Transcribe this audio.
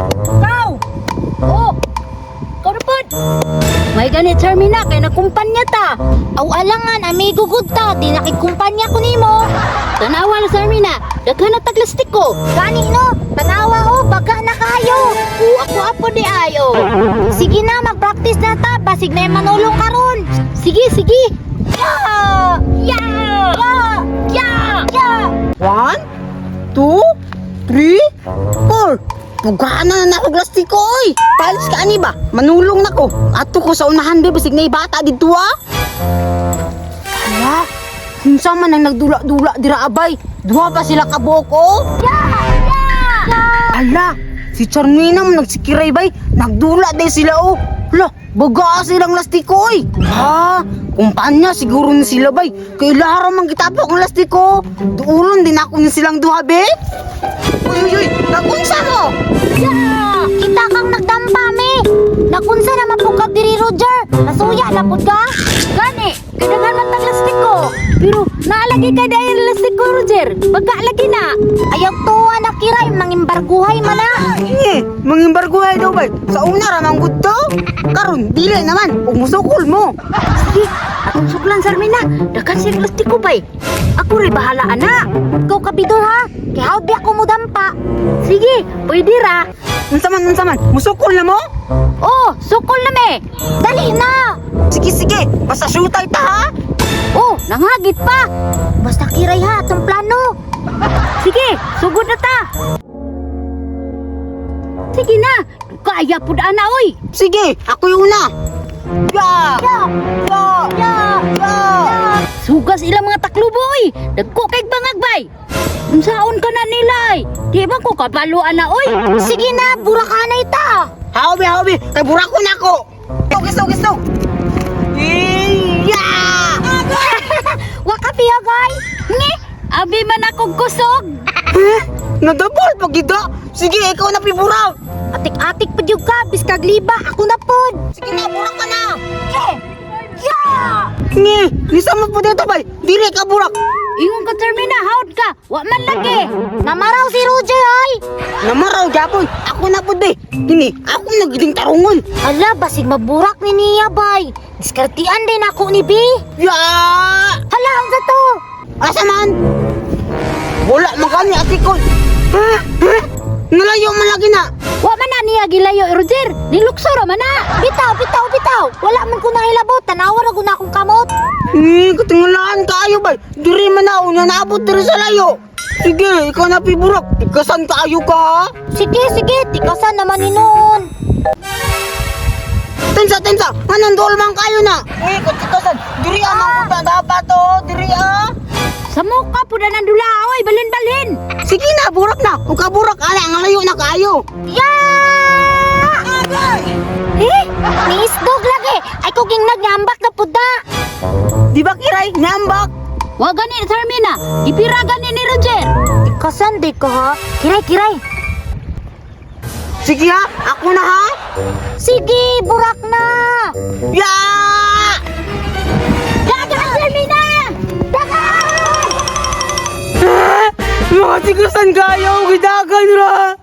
Ikaw! Oh! Ikaw na po! May ganit, Charmina, kaya nakumpanya ta. Aw alangan, amigo gud ta, di nakikumpanya ko nimo. Tanawa na, Charmina, daghan na taglastik ko. Gani no, tanawa o, baga na kayo. Ako apo di ayo. Sige na, mag-practice na ta, basig na yung manulong karon. Sige, sige. Yeah! Yeah! Yeah! Yeah! 1, 2, 3, 4. Pugana na ako plastic ko, oy. Palis ka ani ba? Manulong na ko. Ato ko sa unahan, be, basig na ibata dito, ah. Hala, kinsa man ang nagdula-dula dira abay. Duha pa sila kaboko. Hala, si Charmina mo nagsikiray bay. Nagdula din sila, oh. Hala, baga silang lastiko, oy. Ha, kumpanya siguro ni sila bay. Kailara man kitapok ang lastiko. Duulon din ako ni silang duha, be. Uy, nakunsa mo? Yeah! Kita kang nagdampa, me. Nakunsa na mapukab diri, Roger. Nasuya na pud ka. Gani, kadaghan man taglastik ko. Pero naalagi ka dahil lastik ko, Roger. Baga lagi na. Ayaw tuwa na kiray, mangimbarguhay man na. Mangimbarguhay daw bay. Sa una ramang gudto. Karon dili naman. Umusukol mo. Sige, akong suklan, Charmina. Daghan siya lastik ko, bay. Ako rin bahala, anak. Ikaw kabidor ha, kaya hawd di ako mo dampa. Sige, pwede ra. Unsa man. Musukol na mo? Oh, sukol na me. Dali na. Sige. Basta shootay ta, ha? Oh, nanghagit pa. Basta kiray ha, atong plano. Sige, sugod na ta. Sige na, kaya pud ana oy. Sige, ako yung una. Ya! Sugas ilang mga takluboy. Dagko kay bangagbay. Unsaon ka na nilay? Di ba ko kabalo ana oy? Sige na, burakanay ta. Haobi. Kay burako na ako. Gusto. Iya! Wakapiya gay. Ngi, abi man akong kusog. Nadabol pag ito. Sige, ikaw na piburang. Atik-atik pa jud ka, biskag liba, ako na pod. Sige na, burak ka na. Yeah! Ngi, lisa mo po dito bay. Dili ka burak. Ingon ka, Charmina, haud ka. Wa man lagi. Namaraw si Roger ay. Namaraw Japon. Ako na po be. Kini, ako nagiding tarungon. Ala, basig maburak ni niya bay. Diskartian din ako ni B. Ya! Hala, ang to. Asa man? Wala magani atikon. Nalayo man lagi na. Wa man na niya gilayo, Roger. Niluksoro man na. Bitaw. Wala man ko nahilabot, tanawa na ko na akong kamot. Katingalaan kaayo ba? Diri man na unya naabot diri sa layo. Sige, ikaw na piburok. Ikasan kaayo ka, ha? Sige, tikasan naman ni noon. Tensa. Manandol man kayo na. Katikasan. Diri ang mga dapat to. Diri, Sa mukha po na nandula, oy, balin-balin. Sige na, burak na. Kung kaburak, ang layo na kayo. Yeah! Niisdog lagi. Ay ko ging nagyambak na puda. Di ba, Kiray? Nambak. Wa gani, Charmina. Ipira gani ni Roger. Tikasan di ka ha. Kiray. Sige ha, ako na ha. Sige, burak na. Ya! Dagan, Charmina! Dagan! Mga tikasan kayo, gidagan ra.